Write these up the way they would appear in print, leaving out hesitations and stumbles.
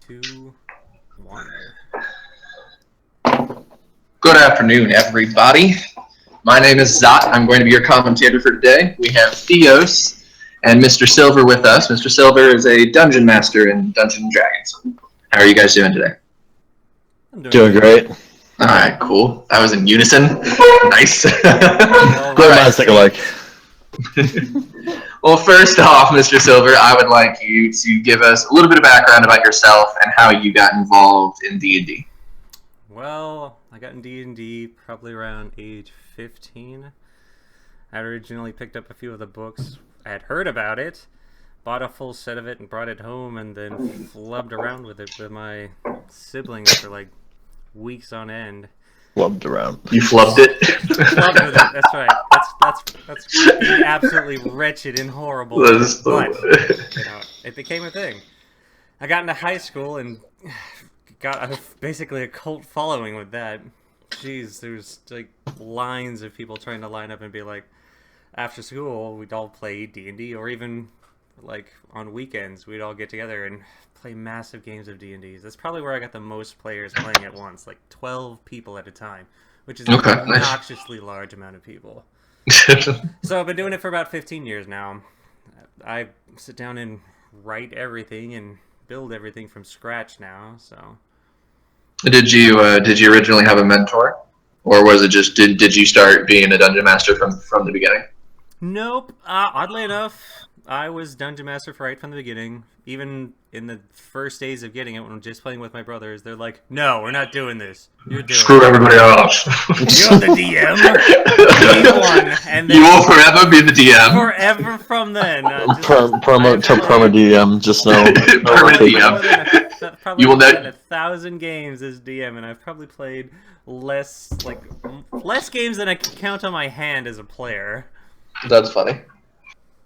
2, 1. Good afternoon, everybody. My name is Zot. I'm going to be your commentator for today. We have Theos and Mr. Silver with us. Mr. Silver is a dungeon master in Dungeons and Dragons. How are you guys doing today? I'm Doing great. All right, cool. That was in unison. Nice. Great minds think alike. Well, first off, Mr. Silver, I would like you to give us a little bit of background about yourself and how you got involved in D&D. Well, I got in D&D probably around age 15. I originally picked up a few of the books. I had heard about it, bought a full set of it and brought it home, and then flubbed around with it with my siblings for like weeks on end. Flubbed around. You flubbed it? Flubbed with it, that's right. That's being absolutely wretched and horrible. But, it became a thing. I got into high school and got basically a cult following with that. Jeez, there's like lines of people trying to line up and be like, after school we'd all play D&D, or even like on weekends we'd all get together and play massive games of D&D. That's probably where I got the most players playing at once, like 12 people at a time, which is an obnoxiously large amount of people. So I've been doing it for about 15 years now. I sit down and write everything and build everything from scratch now, so... Did you originally have a mentor, or was it just did you start being a dungeon master from the beginning? Nope. Oddly enough, I was dungeon master right from the beginning. Even in the first days of getting it, when I'm just playing with my brothers, they're like, "No, we're not doing this. You're doing Screw everybody else. You're the DM. And you will forever be the DM. Forever from then. Perma DM. Just know. Perma DM. Probably more than 1,000 games as DM, and I've probably played less games than I can count on my hand as a player. That's funny.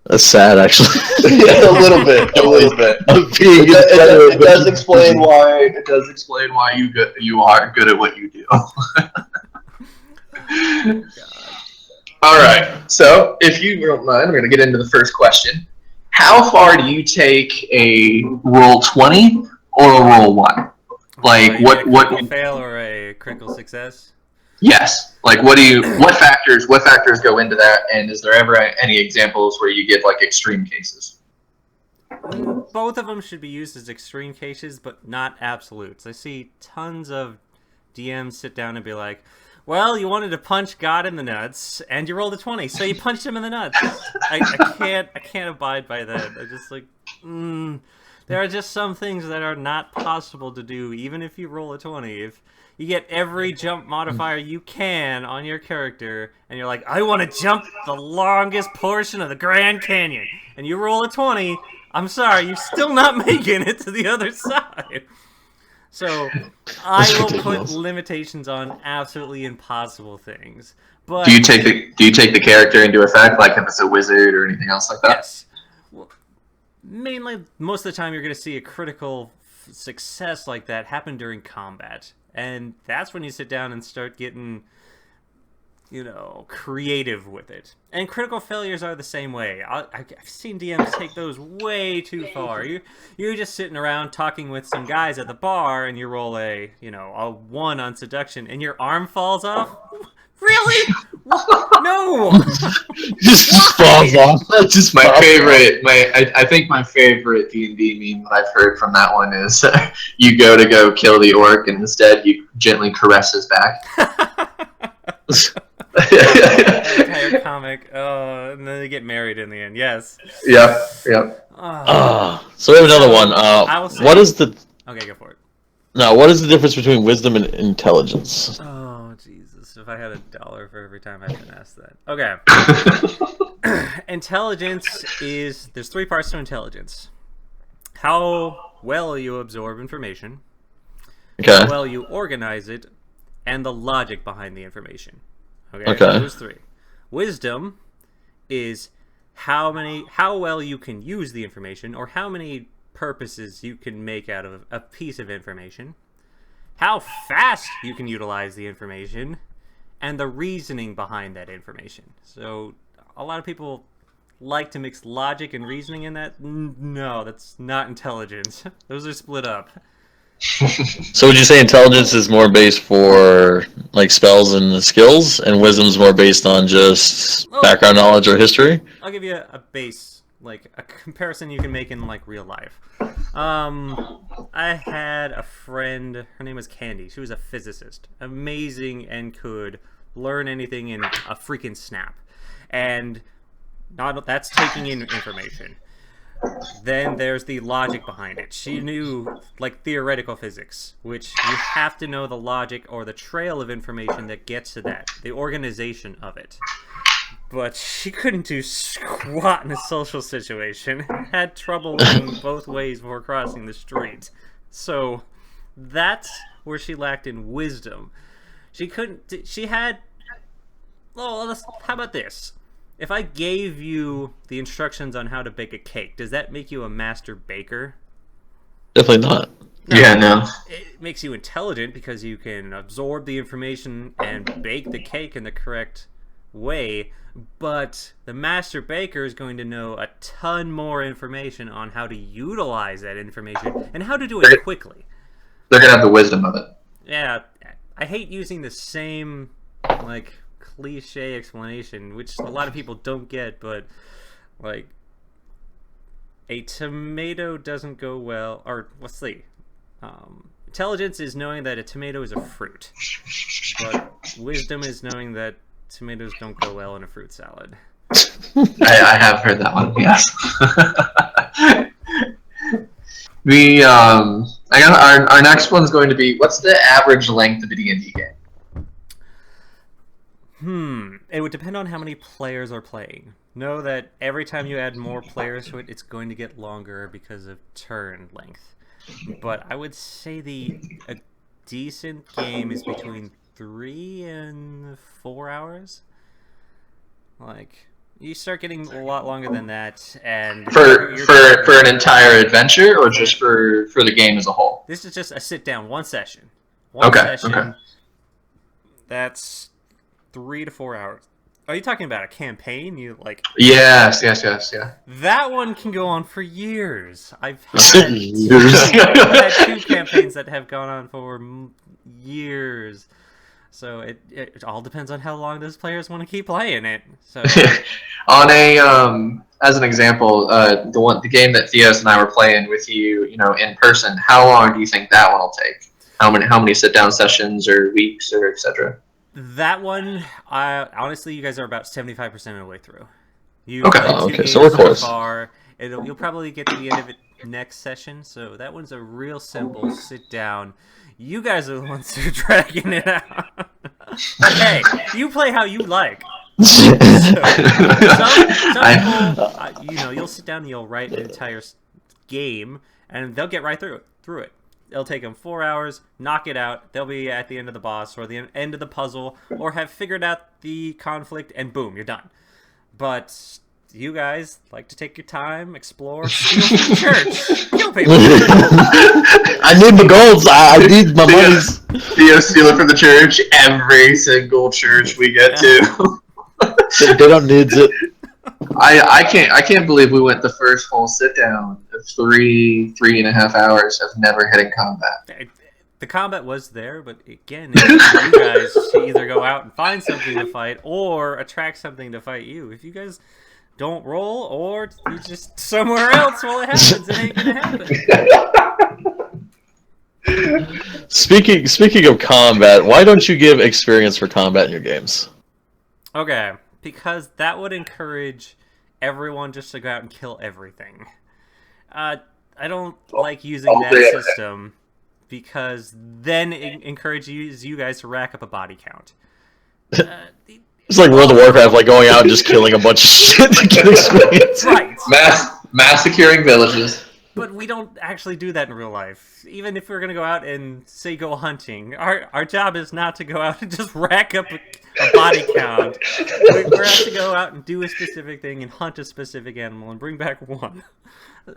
That's sad, actually. Yeah, a little bit. It does explain why. It does explain why you are good at what you do. All right. So, if you don't mind, we're going to get into the first question. How far do you take a roll 20 or a roll 1? Like what? A fail or a critical success? Yes. Like what factors go into that, and is there ever any examples where you get like extreme cases? Both of them should be used as extreme cases, but not absolutes. I see tons of DMs sit down and be like, "Well, you wanted to punch God in the nuts, and you rolled a 20, so you punched him in the nuts." I can't abide by that. I just like, there are just some things that are not possible to do, even if you roll a 20. If you get every jump modifier you can on your character, and you're like, "I want to jump the longest portion of the Grand Canyon," and you roll a 20, I'm sorry, you're still not making it to the other side. So, I will put limitations on absolutely impossible things. But do you take the character into effect, like if it's a wizard or anything else like that? Yes. Well, mainly, most of the time, you're going to see a critical success like that happen during combat. And that's when you sit down and start getting, creative with it. And critical failures are the same way. I've seen DMs take those way too far. You're just sitting around talking with some guys at the bar, and you roll a 1 on seduction, and your arm falls off. Really? No. Just falls off. That's just my favorite. I think my favorite D&D meme that I've heard from that one is you go kill the orc, and instead you gently caress his back. Entire comic. Oh, and then they get married in the end. Yes. Yep. So we have another one. What is the? Okay, go for it. No, what is the difference between wisdom and intelligence? Oh, Jesus. If I had $1 for every time I've been asked that. Okay. Intelligence is... There's 3 parts to intelligence. How well you absorb information. Okay. How well you organize it. And the logic behind the information. Okay. Those 3. Wisdom is how well you can use the information, or how many purposes you can make out of a piece of information, how fast you can utilize the information, and the reasoning behind that information. So a lot of people like to mix logic and reasoning in that. No, that's not intelligence. Those are split up. So would you say intelligence is more based for like spells and skills, and wisdom's more based on just background knowledge or history? I'll give you a base, like a comparison you can make in like real life. I had a friend, her name was Candy. She was a physicist, amazing, and could learn anything in a freaking snap. And that's taking in information. Then there's the logic behind it. She knew, like, theoretical physics, which you have to know the logic or the trail of information that gets to that, the organization of it. But she couldn't do squat in a social situation. Had trouble looking both ways before crossing the street. So that's where she lacked in wisdom. She had... Oh, how about this? If I gave you the instructions on how to bake a cake, does that make you a master baker? Definitely not. No. It makes you intelligent because you can absorb the information and bake the cake in the correct way, but the master baker is going to know a ton more information on how to utilize that information and how to do it quickly. They're going to have the wisdom of it. Yeah, I hate using the same, like, cliche explanation, which a lot of people don't get, but like a tomato doesn't go well, or let's see, intelligence is knowing that a tomato is a fruit, but wisdom is knowing that tomatoes don't go well in a fruit salad. I have heard that one, yes. I got our next one's going to be, what's the average length of a D&D game? It would depend on how many players are playing. Know that every time you add more players to it, it's going to get longer because of turn length. But I would say a decent game is between 3 and 4 hours. Like, you start getting a lot longer than that, and for an entire adventure, or just for the game as a whole? This is just a sit down, one session. Okay. That's 3 to 4 hours. Are you talking about a campaign? Yes, yeah. That one can go on for years. I've had 2 campaigns that have gone on for years. So it all depends on how long those players want to keep playing it. So on as an example, the game that Theos and I were playing with you, in person, how long do you think that one will take? How many sit down sessions or weeks or etc.? That one, honestly, you guys are about 75% of the way through. Okay, so we're close. You'll probably get to the end of it next session, so that one's a real simple sit down. You guys are the ones who are dragging it out. Hey, you play how you like. Some people, you'll sit down and you'll write an entire game, and they'll get right through it. It'll take them 4 hours, knock it out. They'll be at the end of the boss or the end of the puzzle, or have figured out the conflict, and boom, you're done. But you guys like to take your time, explore, steal from the church, kill people. I need the golds. I need my monies. Theo stealing from the church. Every single church we get to. They don't need it. I can't believe we went the first whole sit down of 3.5 hours of never hitting combat. The combat was there, but again, it's you guys to either go out and find something to fight or attract something to fight you. If you guys don't roll, or you're just somewhere else while it happens, it ain't gonna happen. Speaking of combat, why don't you give experience for combat in your games? Okay, because that would encourage everyone just to go out and kill everything. I don't like using that system because then it encourages you guys to rack up a body count. It's like World of Warcraft, like going out and just killing a bunch of shit to get experience. Right. Massacring villages. But we don't actually do that in real life. Even if we're going to go out and, say, go hunting, our job is not to go out and just rack up a body count. We're out to go out and do a specific thing and hunt a specific animal and bring back one.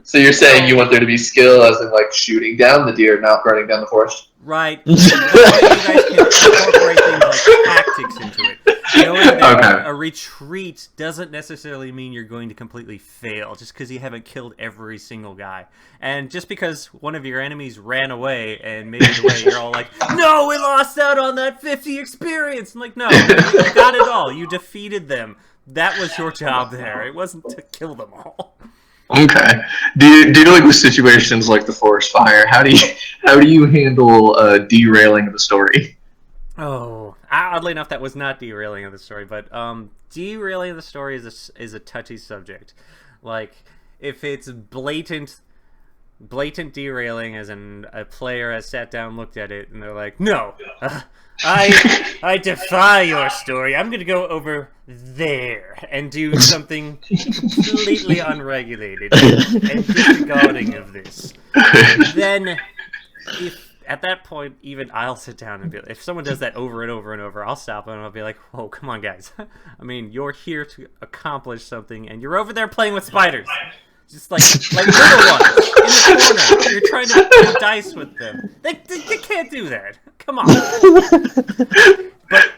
So you're saying you want there to be skill as in, like, shooting down the deer, not burning down the forest? Right. You guys can incorporate things like tactics into it. knowing that Okay. a retreat doesn't necessarily mean you're going to completely fail just because you haven't killed every single guy. And just because one of your enemies ran away and made it away, you're all like, no, we lost out on that 50 experience. I'm like, no, you got it all. You defeated them. That was your job there. It wasn't to kill them all. Okay. Do you deal with situations like the forest fire? How do you handle derailing of the story? Oh, oddly enough, that was not derailing of the story, but derailing of the story is a touchy subject. Like, if it's blatant derailing, as in a player has sat down, looked at it, and they're like, "No, I defy your story. I'm gonna go over there and do something completely unregulated and disregarding of this." Then, if at that point, even I'll sit down and be like, if someone does that over and over and over, I'll stop them and I'll be like, "Whoa, come on, guys! I mean, you're here to accomplish something, and you're over there playing with spiders." Just like little ones in the corner. You're trying to play dice with them. They can't do that. Come on. But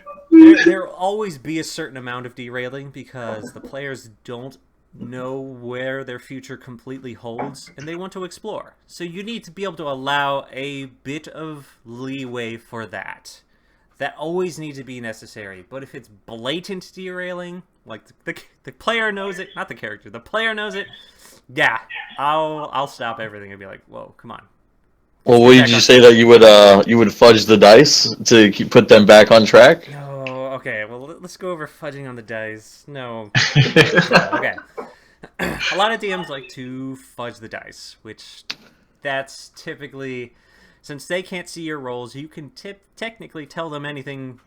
there'll always be a certain amount of derailing because the players don't know where their future completely holds and they want to explore. So you need to be able to allow a bit of leeway for that. That always needs to be necessary. But if it's blatant derailing, like the player knows it, not the character, the player knows it, yeah, I'll stop everything and be like, "Whoa, come on." Well, would you say that you would fudge the dice to put them back on track? No, okay. Well, let's go over fudging on the dice. No. Okay. A lot of DMs like to fudge the dice, which that's typically, since they can't see your rolls, you can technically tell them anything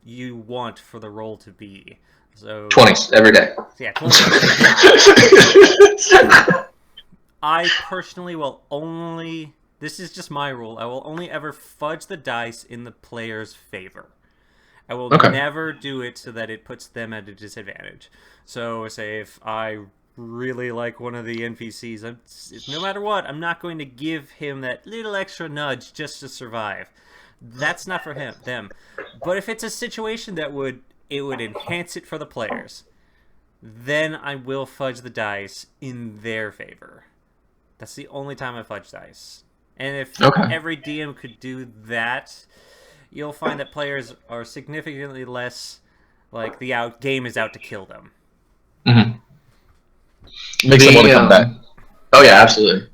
you want for the roll to be. So 20s every day. Yeah, 20. I personally will only, this is just my rule, I will only ever fudge the dice in the player's favor. I will never do it so that it puts them at a disadvantage. So say if I really like one of the NPCs, no matter what, I'm not going to give him that little extra nudge just to survive. That's not for them. But if it's a situation that would enhance it for the players, then I will fudge the dice in their favor. That's the only time I fudge dice. And if every DM could do that, you'll find that players are significantly less like the game is out to kill them. Mm-hmm. Makes them want to come back. Oh yeah, absolutely.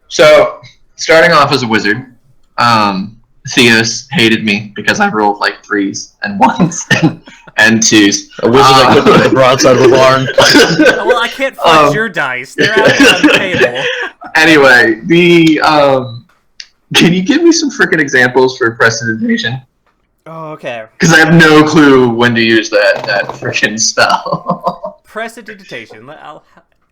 So, starting off as a wizard, Theos hated me because I rolled like 3s and 1s and 2s. A wizard that couldn't get the broadside of the barn. Well, I can't fudge your dice. They're out on the table. Anyway, can you give me some freaking examples for prestidigitation? Oh, okay. Because I have no clue when to use that freaking spell. Prestidigitation.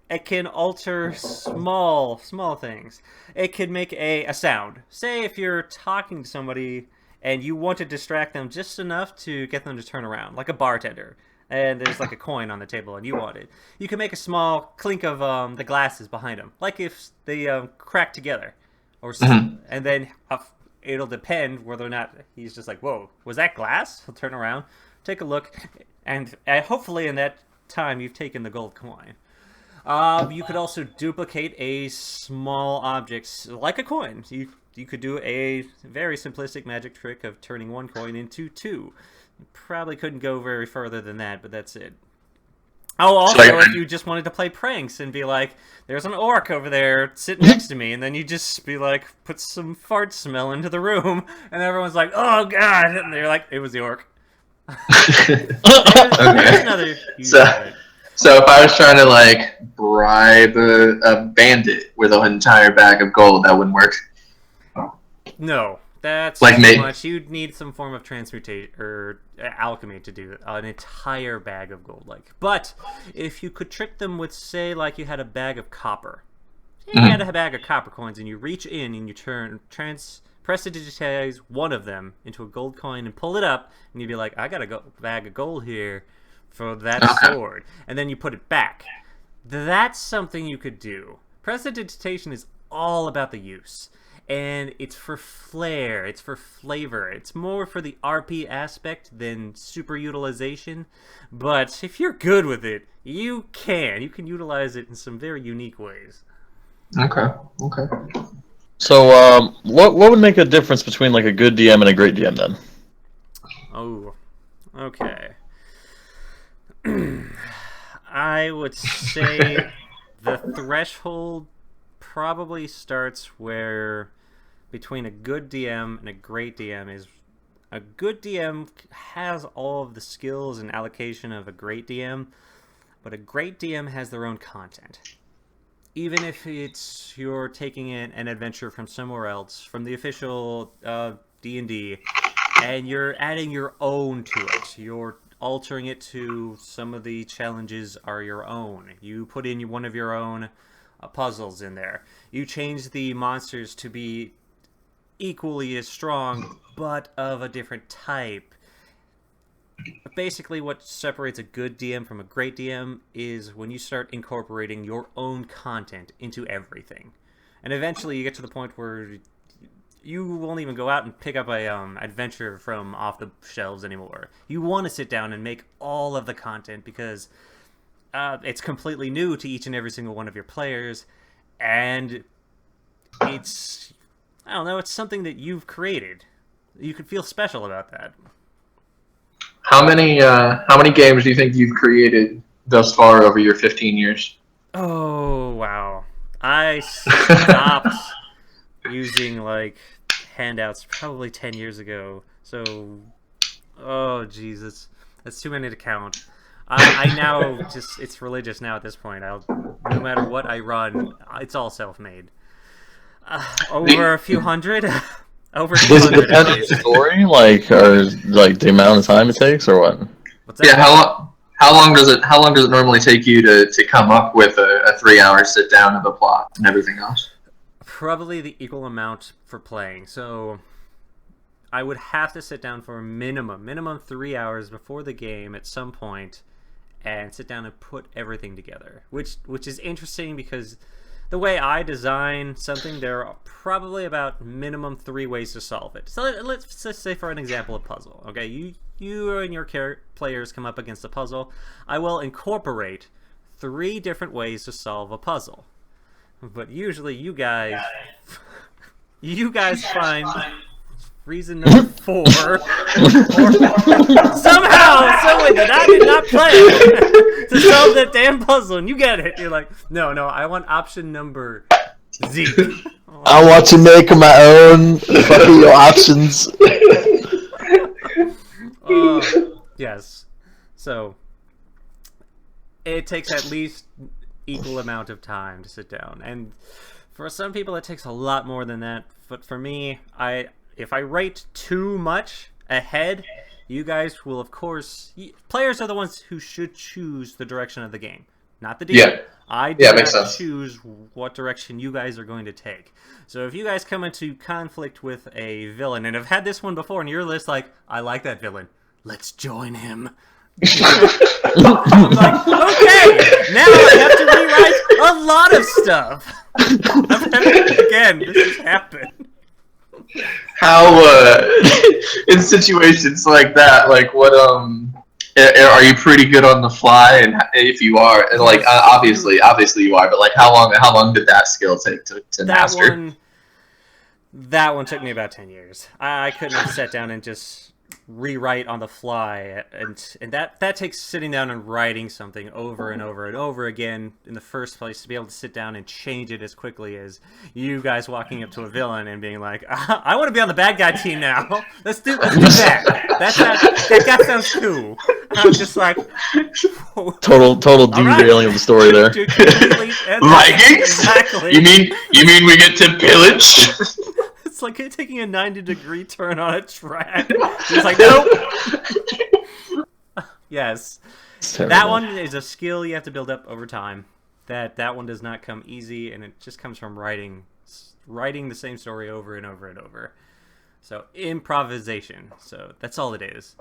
It can alter small things. It can make a sound. Say if you're talking to somebody and you want to distract them just enough to get them to turn around, like a bartender, and there's like a coin on the table and you want it. You can make a small clink of the glasses behind them, like if they crack together. And then it'll depend whether or not he's just like, whoa, was that glass? He'll turn around, take a look, and hopefully in that time you've taken the gold coin. You could also duplicate a small object, like a coin. You could do a very simplistic magic trick of turning one coin into 2. You probably couldn't go very further than that, but that's it. Oh, also, if you just wanted to play pranks and be like, there's an orc over there sitting next to me, and then you just be like, put some fart smell into the room, and everyone's like, oh god, and they're like, it was the orc. There's another use of it. So if I was trying to like bribe a bandit with an entire bag of gold, that wouldn't work. No, that's like too much. You'd need some form of transmutation or alchemy to do an entire bag of gold. But if you could trick them with, say, like you had a bag of copper. You had a bag of copper coins, and you reach in and you prestidigitize one of them into a gold coin and pull it up, and you'd be like, I got a bag of gold here for that sword, and then you put it back. That's something you could do. Prestidigitation is all about the use. and it's for flair, it's for flavor, it's more for the RP aspect than super utilization. But if you're good with it, you can utilize it in some very unique ways. Okay. So, what would make a difference between like a good DM and a great DM then? Oh, okay. I would say the threshold probably starts where between a good DM and a great DM is a good DM has all of the skills and allocation of a great DM, but a great DM has their own content. Even if it's you're taking an adventure from somewhere else, from the official D&D, and you're adding your own to it. You're altering it to some of the challenges are your own. You put in one of your own puzzles in there. You change the monsters to be equally as strong, but of a different type. Basically, what separates a good DM from a great DM is when you start incorporating your own content into everything. And eventually you get to the point where you won't even go out and pick up a adventure from off the shelves anymore. You want to sit down and make all of the content because it's completely new to each and every single one of your players, and it's, I don't know, it's something that you've created. You could feel special about that. How many games do you think you've created thus far over your 15 years? Oh, wow. I stopped using, like, handouts probably 10 years ago. So, oh, Jesus. That's too many to count. I now just, it's religious now at this point. No matter what I run, it's all self-made. Over a few hundred? Over Does it depend on the story, or like the amount of time it takes, or what? What's that? Yeah, how long does it normally take you to come up with a 3-hour sit down of a plot and everything else? Probably the equal amount for playing. So I would have to sit down for a minimum 3 hours before the game at some point and sit down and put everything together, which is interesting because the way I design something, there are probably about minimum 3 ways to solve it. So let's just say, for an example, a puzzle. Okay, you and your players come up against a puzzle. I will incorporate 3 different ways to solve a puzzle. But usually you guys find reason number 4 or somehow, someway that I did not plan to solve that damn puzzle, and you get it. You're like, no, I want option number Z. I want to make my own fucking options. Yes. So it takes at least equal amount of time to sit down, and for some people it takes a lot more than that. But for me, if I write too much ahead, you guys will, of course, players are the ones who should choose the direction of the game, not the DM. Yeah. I do not choose what direction you guys are going to take. So if you guys come into conflict with a villain, and have had this one before, and you're just like, I like that villain, let's join him. I'm like, okay, now I have to rewrite a lot of stuff. Again, this has happened. How in situations like that, like what are you pretty good on the fly? And if you are, and like obviously you are, but like how long did that skill take to master? That one took me about 10 years. I couldn't have sat down and just rewrite on the fly, and that takes sitting down and writing something over and over and over again in the first place to be able to sit down and change it as quickly as you guys walking up to a villain and being like, I want to be on the bad guy team now. Let's do that. That guy sounds cool. And I'm just like, total derailing of the story there. Vikings? Exactly. You mean we get to pillage? It's like taking a 90-degree turn on a track. It's like, nope. Yes. That one is a skill you have to build up over time. That one does not come easy, and it just comes from writing the same story over and over and over. So, improvisation. So, that's all it is.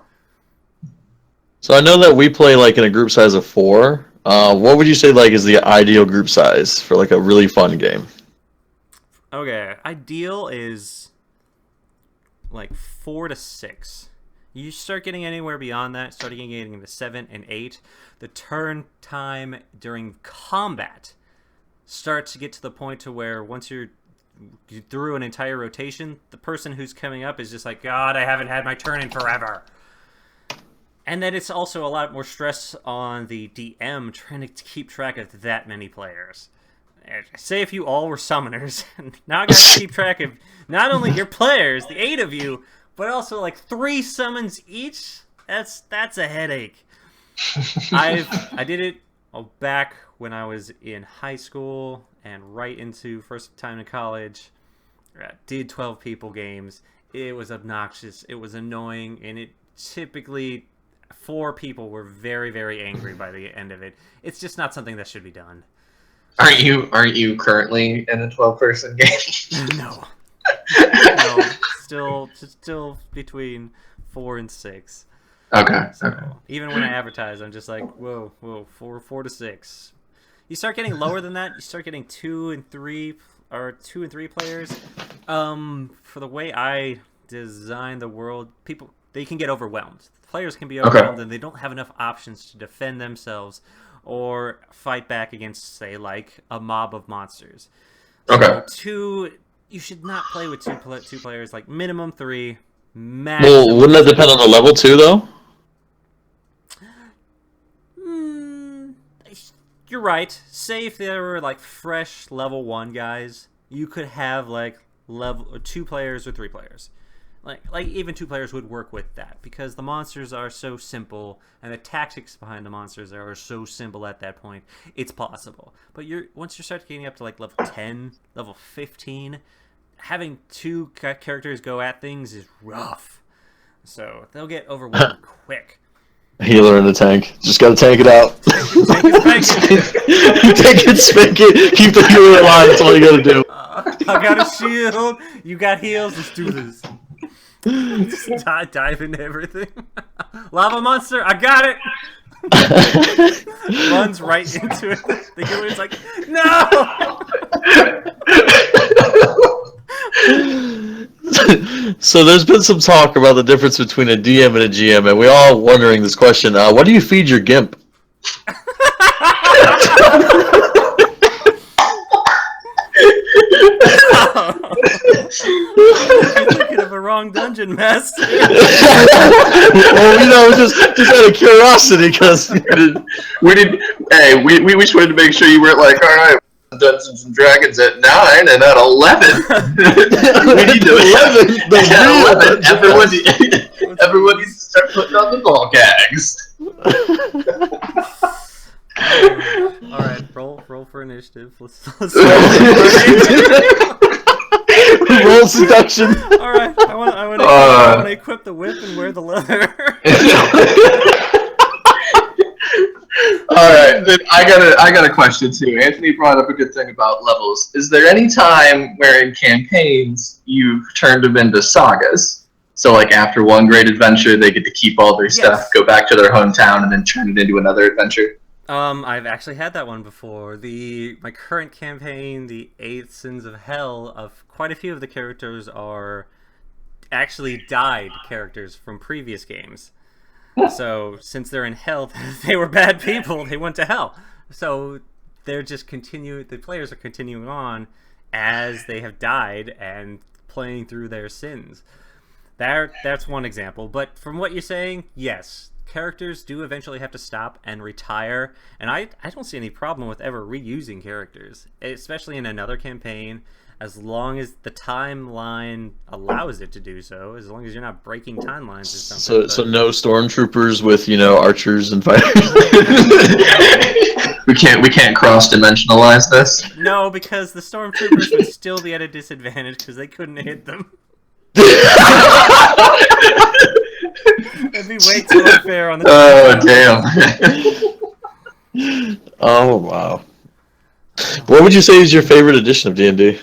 So, I know that we play like in a group size of 4. What would you say like is the ideal group size for like a really fun game? Okay, ideal is like 4 to 6. You start getting anywhere beyond that, start getting into 7 and 8. The turn time during combat starts to get to the point to where once you're through an entire rotation, the person who's coming up is just like, God, I haven't had my turn in forever. And then it's also a lot more stress on the DM trying to keep track of that many players. Say if you all were summoners, now I got to keep track of not only your players, the 8 of you, but also like 3 summons each. That's a headache. I did it back when I was in high school and right into first time in college. Did 12 people games. It was obnoxious. It was annoying, and it typically 4 people were very, very angry by the end of it. It's just not something that should be done. Aren't you currently in a 12-person game? No. No. Still between 4 and 6. Okay. So, Okay. even when I advertise, I'm just like, whoa, 4 to 6. You start getting lower than that. You start getting 2 and 3 players. For the way I design the world, they can get overwhelmed. Players can be overwhelmed, and they don't have enough options to defend themselves or fight back against, say, like a mob of monsters. Okay. So you should not play with two players. Like minimum 3, maximum. Well, wouldn't that depend on the level too, though? You're right. Say if there were like fresh level 1 guys, you could have like level 2 players or 3 players. Like even 2 players would work with that because the monsters are so simple and the tactics behind the monsters are so simple at that point. It's possible. But once you start getting up to like level 10, level 15, having 2 characters go at things is rough. So they'll get overwhelmed quick. Healer in the tank. Just gotta tank it out. Tank it. Tank it, spank it, keep the healer alive. That's all you gotta do. I got a shield. You got heals. Let's do this. Just dive into everything. Lava monster. I got it. Runs right into it. The healer's like, no. So there's been some talk about the difference between a DM and a GM, and we're all wondering this question. What do you feed your GIMP? You're thinking of a wrong dungeon master. Well, just out of curiosity, because we just wanted to make sure you weren't like, all right, Dungeons and Dragons at 9 and at 11. We need to 11. At 11. Everyone needs to start putting on the ball gags. All right, roll for initiative. Let's roll seduction. All right, I want to equip the whip and wear the leather. All right, then I got a question too. Anthony brought up a good thing about levels. Is there any time where in campaigns you've turned them into sagas? So like after one great adventure, they get to keep all their stuff, go back to their hometown, and then turn it into another adventure? I've actually had that one before. My current campaign, the 8th Sins of Hell, of quite a few of the characters are actually died characters from previous games. So since they're in hell, they were bad people. They went to hell. So they're just the players are continuing on as they have died and playing through their sins. That's one example. But from what you're saying, yes, characters do eventually have to stop and retire, and I don't see any problem with ever reusing characters, especially in another campaign, as long as the timeline allows it to do so, as long as you're not breaking timelines or something. So no stormtroopers with archers and fighters. we can't cross-dimensionalize this. No, because the stormtroopers would still be at a disadvantage because they couldn't hit them. It'd be way too unfair on the. Oh damn! Oh wow! What would you say is your favorite edition of D&D?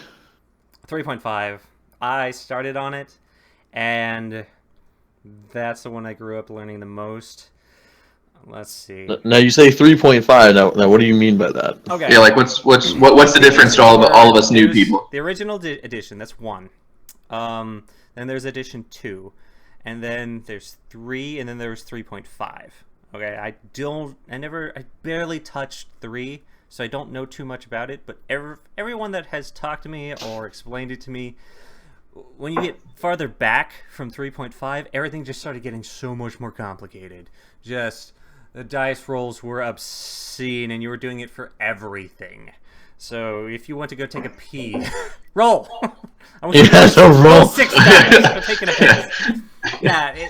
3.5. I started on it, and that's the one I grew up learning the most. Let's see. Now you say 3.5. Now what do you mean by that? Okay. Yeah, like what's the difference to all of us new people? The original edition, that's 1. Then there's edition 2, and then there's 3, and then there's 3.5. Okay, I barely touched 3, so I don't know too much about it. But everyone that has talked to me or explained it to me, when you get farther back from 3.5, everything just started getting so much more complicated. Just the dice rolls were obscene, and you were doing it for everything. So if you want to go take a pee, roll. I want you to roll 6 times for taking a piss. Yeah,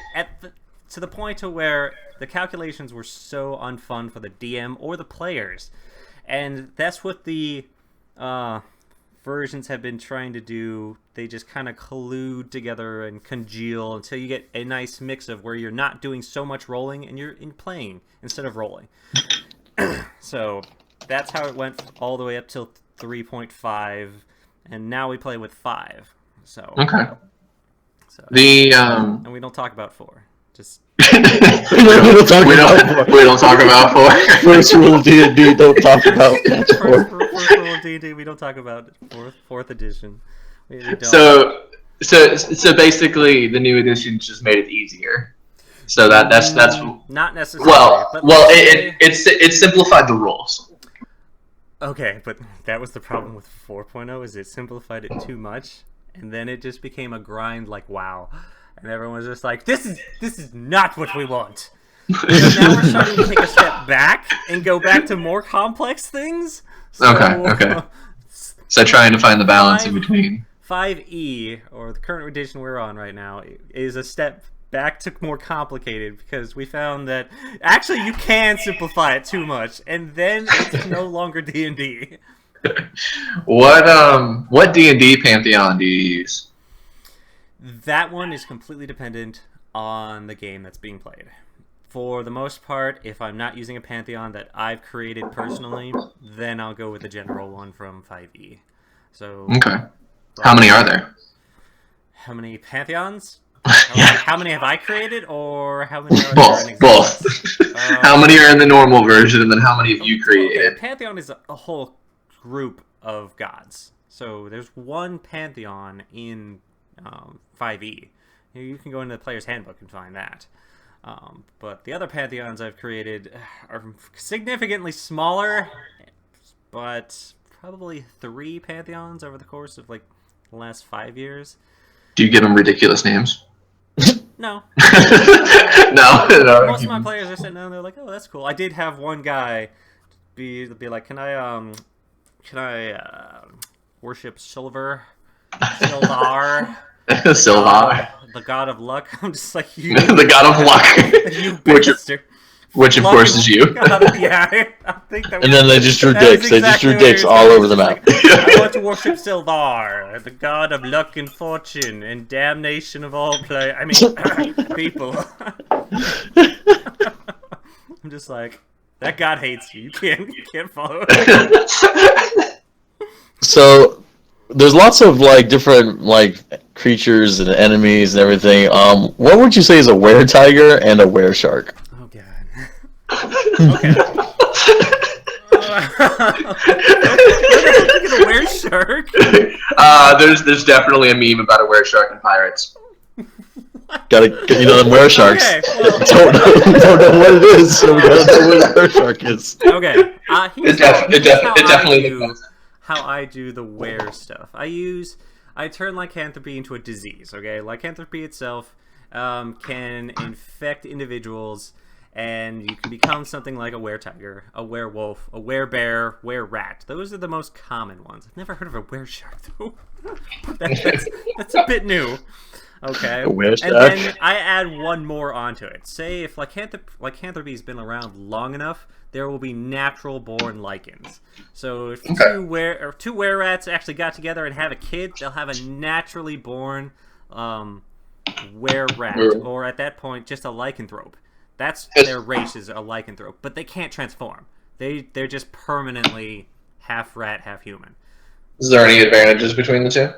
to the point to where the calculations were so unfun for the DM or the players, and that's what the versions have been trying to do. They just kind of collude together and congeal until you get a nice mix of where you're not doing so much rolling and you're playing instead of rolling. So that's how it went all the way up till 3.5, and now we play with 5. So okay. So The and we don't talk about 4. Just we don't talk about 4. First rule of D&D: don't talk about 4. First rule of D&D: we don't talk about 4th edition. We don't. So basically, the new edition just made it easier. So that's not necessarily. It simplified the rules. Okay, but that was the problem with 4.0, is it simplified it too much, and then it just became a grind like WoW, and everyone was just like, this is not what we want. So now we're starting to take a step back and go back to more complex things. So, Okay. So trying to find the balance in between. 5e, or the current edition we're on right now, is a step back to more complicated, because we found that actually you can simplify it too much, and then it's no longer D&D. What D&D pantheon do you use? That one is completely dependent on the game that's being played. For the most part, if I'm not using a pantheon that I've created personally, then I'll go with the general one from 5e. So okay. How many are there? How many pantheons? How many have I created, or how many are there in Both. How many are in the normal version, and then how many have you created? Okay. Pantheon is a whole group of gods. So there's one pantheon in 5e. You can go into the player's handbook and find that. But the other pantheons I've created are significantly smaller, but probably 3 pantheons over the course of like the last 5 years. Do you give them ridiculous names? No. No. Most of my players are sitting down, they're like, "Oh, that's cool." I did have one guy be like, "Can I worship Sildar, the god of luck?" I'm just like, "You, the god of luck." You bastard. Which of course is you. Yeah, I think that. And then they just drew dicks. They just drew dicks all over the map. Like, I want to worship Sildar, the god of luck and fortune and damnation of all people. I'm just like, that god hates you. You can't follow it. So there's lots of like different like creatures and enemies and everything. What would you say is a were-tiger and a were-shark? Oh god. Okay. A were-shark? There's definitely a meme about a were-shark in Pirates. Gotta the were-sharks. Okay, well, don't know what it is, so we gotta know what a were-shark is. Okay. Definitely how I do the were stuff. I turn lycanthropy into a disease. Okay, lycanthropy itself can infect individuals, and you can become something like a were-tiger, a werewolf, a were-bear, were-rat. Those are the most common ones. I've never heard of a were-shark, though. That's a bit new. Okay, and then I add one more onto it. Say if lycanthropy's been around long enough, there will be natural-born lycans. So if two were-rats actually got together and have a kid, they'll have a naturally born were-rat, or at that point, just a lycanthrope. That's their race, is a lycanthrope, but they can't transform. They're just permanently half rat, half human. Is there any advantages between the two?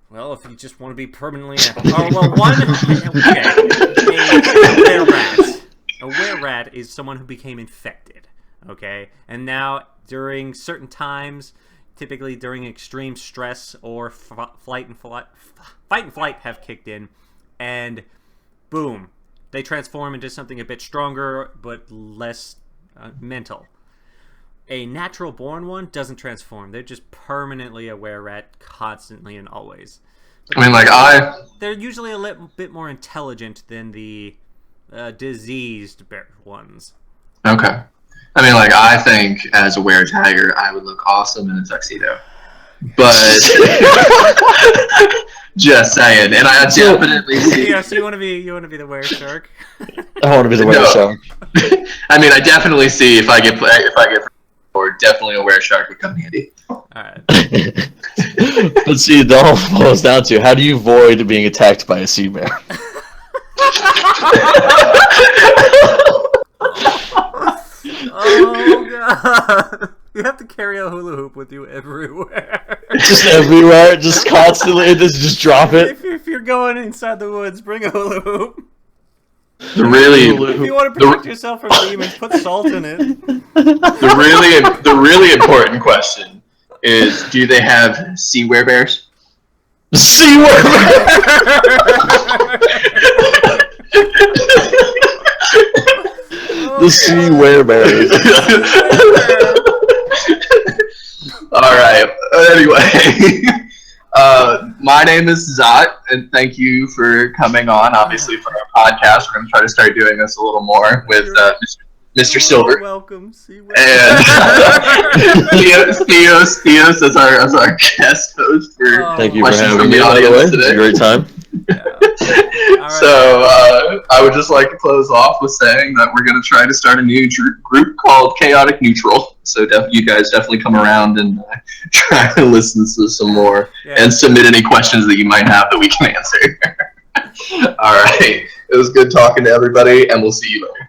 Well, if you just want to be permanently, a were-rat rat is someone who became infected. Okay, and now during certain times, typically during extreme stress or fight and flight have kicked in, and boom, they transform into something a bit stronger but less mental. A natural born one doesn't transform. They're just permanently a were-rat constantly and always. But they're usually a little bit more intelligent than the diseased ones. Okay. I mean, like, I think as a were-tiger, I would look awesome in a tuxedo. But just saying, and I definitely see. Yeah, so you want to be the were-shark? I want to be the were-shark. I mean, I definitely see if I get or definitely a were-shark would come handy. All right. But see, it all boils down to how do you avoid being attacked by a sea bear? Oh god! You have to carry a hula hoop with you everywhere. Just everywhere, just constantly, just drop it. If you're going inside the woods, bring a hula hoop. If you want to protect yourself from demons, put salt in it. The really important question is: do they have sea werebears? Sea werebears. The sea werebears. All right. Anyway, my name is Zot, and thank you for coming on. Obviously, for our podcast, we're going to try to start doing this a little more with Mr. Silver. You're welcome, sea and Theos as our guest host for thank you for questions having from me the audience today. It's a great time. Yeah. Right. So I would just like to close off with saying that we're going to try to start a new group called Chaotic Neutral. So you guys definitely come around and try to listen to some more and submit any questions that you might have that we can answer. All right. It was good talking to everybody, and we'll see you later.